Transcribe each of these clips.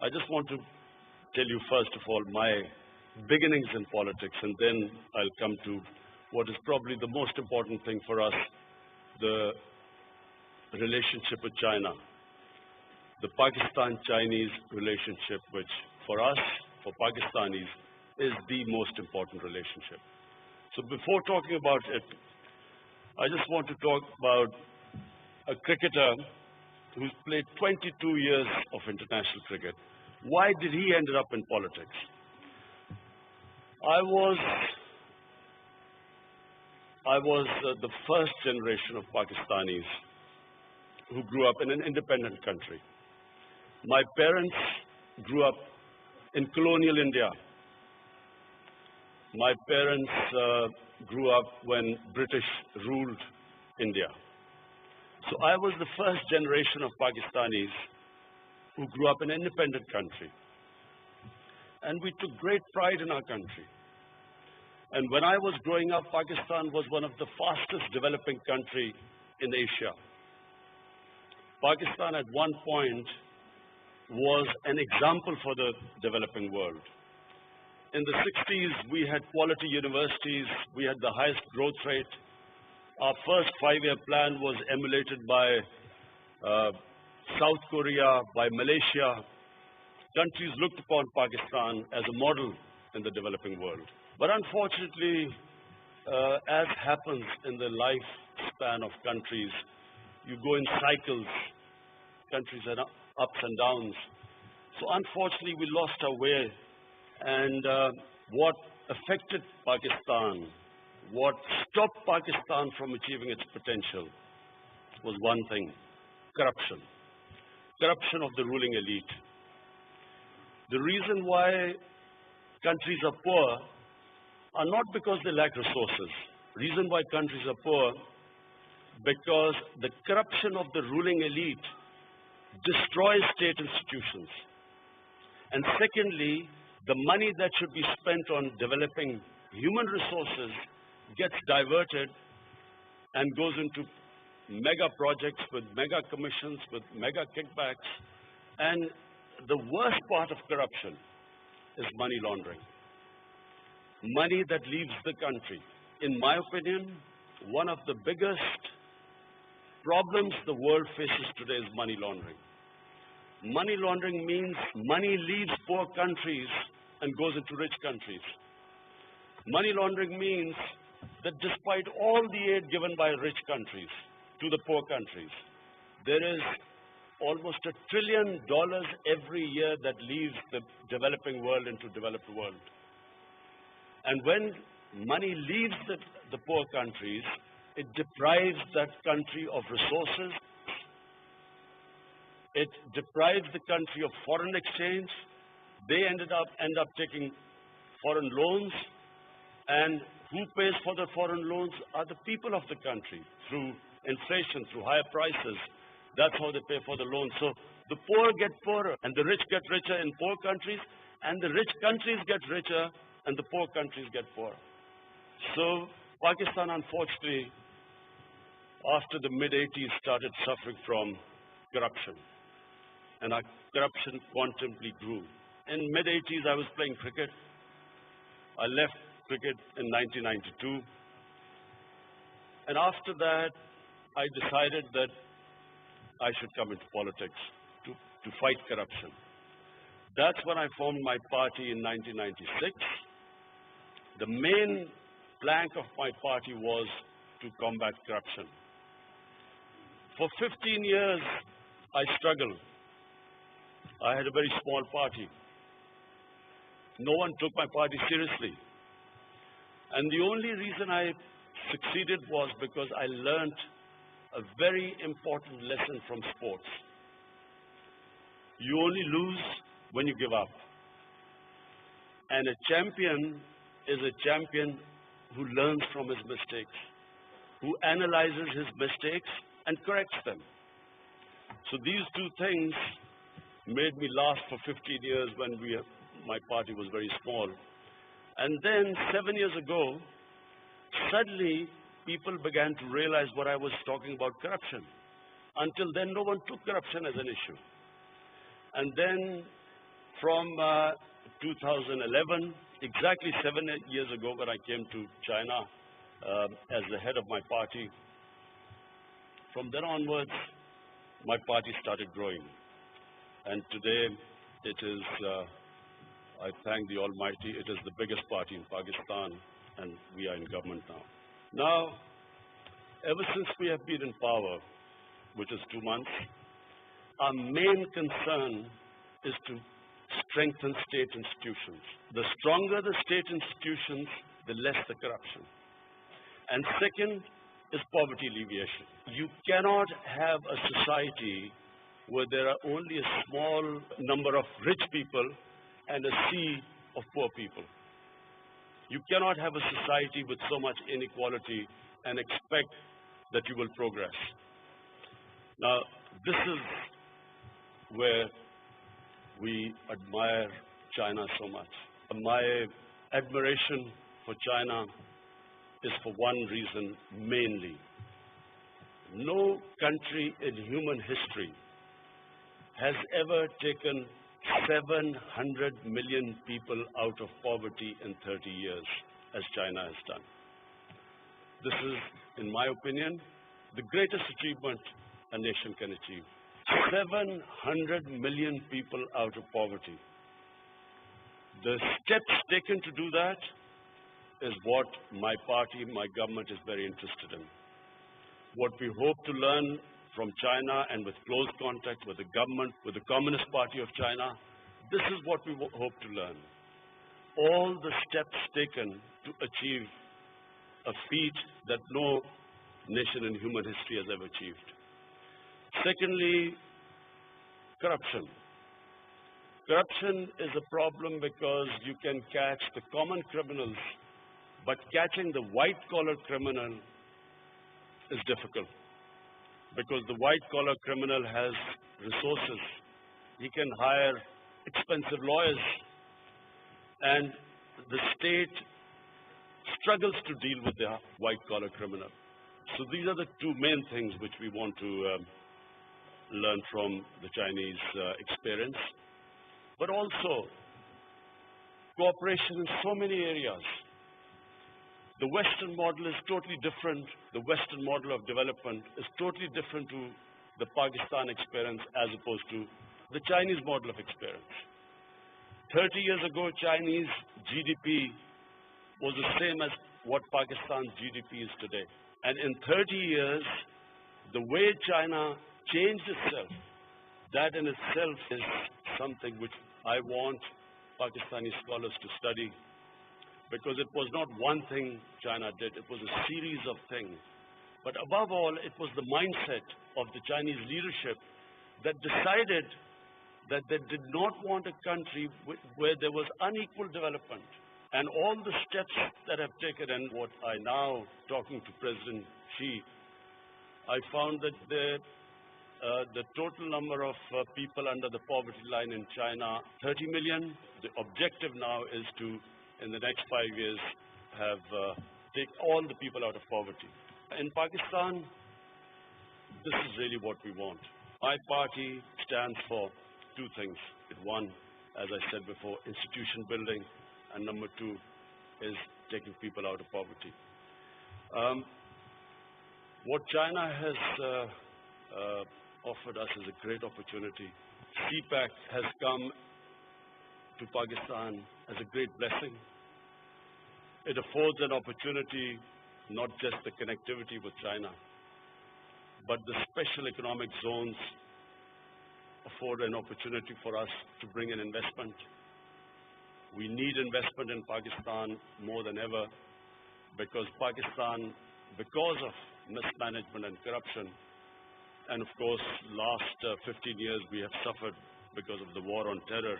I just want to tell you first of all my beginnings in politics, and then I'll come to what is probably the most important thing for us, the relationship with China, the Pakistan-Chinese relationship, which for us, for Pakistanis, is the most important relationship. So before talking about it, I just want to talk about a cricketer who's played 22 years of international cricket. Why did he end up in politics? I was the first generation of Pakistanis who grew up in an independent country. My parents grew up in colonial India. My parents grew up when British ruled India. So I was the first generation of Pakistanis who grew up in an independent country. And we took great pride in our country. And when I was growing up, Pakistan was one of the fastest developing country in Asia. Pakistan at one point was an example for the developing world. In the 60s, we had quality universities, we had the highest growth rate. Our first 5-year plan was emulated by South Korea, by Malaysia. Countries looked upon Pakistan as a model in the developing world. But unfortunately, as happens in the lifespan of countries, you go in cycles, countries are ups and downs. So unfortunately, we lost our way. And what affected Pakistan, what stopped Pakistan from achieving its potential was one thing: corruption. Corruption of the ruling elite. The reason why countries are poor are not because they lack resources. The reason why countries are poor because the corruption of the ruling elite destroys state institutions. And secondly, the money that should be spent on developing human resources gets diverted and goes into mega projects with mega commissions, with mega kickbacks. And the worst part of corruption is money laundering. Money that leaves the country. In my opinion, one of the biggest problems the world faces today is money laundering. Money laundering means money leaves poor countries and goes into rich countries. Money laundering means that despite all the aid given by rich countries to the poor countries, there is almost $1 trillion every year that leaves the developing world into developed world. And when money leaves the poor countries, it deprives that country of resources. It deprives the country of foreign exchange. They end up taking foreign loans. And who pays for the foreign loans are the people of the country through inflation, through higher prices. That's how they pay for the loans. So the poor get poorer and the rich get richer in poor countries, and the rich countries get richer and the poor countries get poorer. So Pakistan, unfortunately, after the mid-80s, started suffering from corruption. And our corruption quantumly grew. In mid-80s, I was playing cricket. I left cricket in 1992. And after that, I decided that I should come into politics to fight corruption. That's when I formed my party in 1996. The main plank of my party was to combat corruption. For 15 years, I struggled. I had a very small party. No one took my party seriously. And the only reason I succeeded was because I learned a very important lesson from sports. You only lose when you give up. And a champion is a champion who learns from his mistakes, who analyzes his mistakes and corrects them. So these two things made me last for 15 years when my party was very small. And then 7 years ago, suddenly people began to realize what I was talking about, corruption. Until then, no one took corruption as an issue. And then From 2011, exactly 7 years ago when I came to China as the head of my party, from then onwards, my party started growing. And today, it is, I thank the Almighty, it is the biggest party in Pakistan, and we are in government now. Now, ever since we have been in power, which is 2 months, our main concern is to strengthen state institutions. The stronger the state institutions, the less the corruption. And second is poverty alleviation. You cannot have a society where there are only a small number of rich people and a sea of poor people. You cannot have a society with so much inequality and expect that you will progress. Now, this is where we admire China so much. My admiration for China is for one reason mainly. No country in human history has ever taken 700 million people out of poverty in 30 years, as China has done. This is, in my opinion, the greatest achievement a nation can achieve. 700 million people out of poverty. The steps taken to do that is what my party, my government is very interested in. What we hope to learn from China and with close contact with the government, with the Communist Party of China, this is what we hope to learn. All the steps taken to achieve a feat that no nation in human history has ever achieved. Secondly, corruption. Corruption is a problem because you can catch the common criminals, but catching the white-collar criminal is difficult because the white-collar criminal has resources. He can hire expensive lawyers, and the state struggles to deal with the white-collar criminal. So these are the two main things which we want to learn from the Chinese experience, but also cooperation in so many areas. The Western model is totally different. The Western model of development is totally different to the Pakistan experience as opposed to the Chinese model of experience. 30 years ago, Chinese GDP was the same as what Pakistan's GDP is today. And in 30 years, the way China changed itself, that in itself is something which I want Pakistani scholars to study, because it was not one thing China did, it was a series of things. But above all, it was the mindset of the Chinese leadership that decided that they did not want a country where there was unequal development. And all the steps that have taken, and what I now, talking to President Xi, I found that the total number of people under the poverty line in China, 30 million. The objective now is to, in the next 5 years, have take all the people out of poverty. In Pakistan, this is really what we want. My party stands for two things. One, as I said before, institution building, and number two is taking people out of poverty. What China has offered us is a great opportunity. CPEC has come to Pakistan as a great blessing. It affords an opportunity, not just the connectivity with China, but the special economic zones afford an opportunity for us to bring in investment. We need investment in Pakistan more than ever because Pakistan, because of mismanagement and corruption, and of course, last 15 years we have suffered because of the war on terror.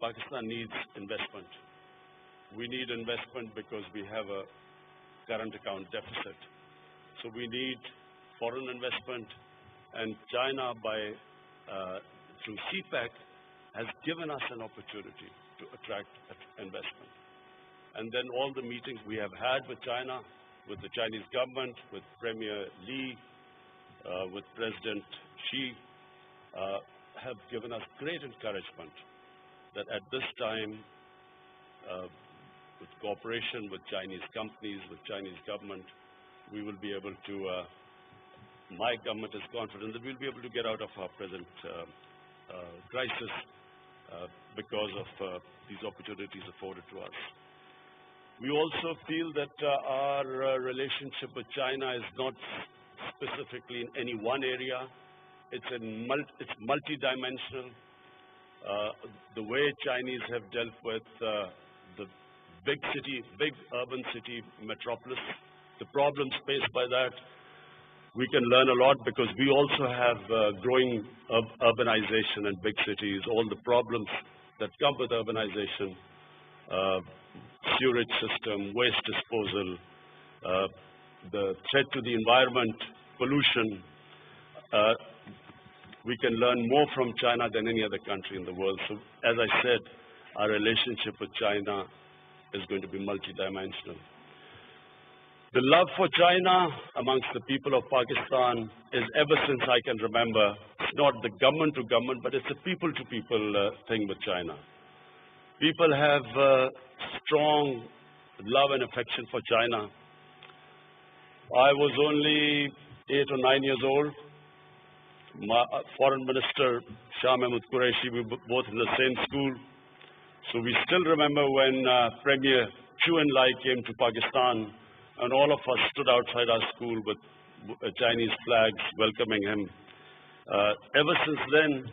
Pakistan needs investment. We need investment because we have a current account deficit. So we need foreign investment, and China, through CPEC, has given us an opportunity to attract investment. And then all the meetings we have had with China, with the Chinese government, with Premier Li, with President Xi, have given us great encouragement that at this time, with cooperation with Chinese companies, with Chinese government, we will be able to, my government is confident that we'll be able to get out of our present crisis because of these opportunities afforded to us. We also feel that our relationship with China is not specifically in any one area. It's multidimensional. The way Chinese have dealt with the big urban city metropolis, the problems faced by that, we can learn a lot because we also have growing urbanization in big cities, all the problems that come with urbanization, sewage system, waste disposal, the threat to the environment, pollution. We can learn more from China than any other country in the world. So, as I said, our relationship with China is going to be multidimensional. The love for China amongst the people of Pakistan is ever since I can remember. It's not the government to government, but it's a people to people thing with China. People have strong love and affection for China. I was only 8 or 9 years old. My Foreign Minister Shah Mahmood Qureshi, we were both in the same school. So we still remember when Premier Chu En-lai came to Pakistan, and all of us stood outside our school with Chinese flags welcoming him. Ever since then,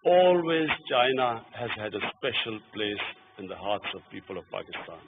always China has had a special place in the hearts of people of Pakistan.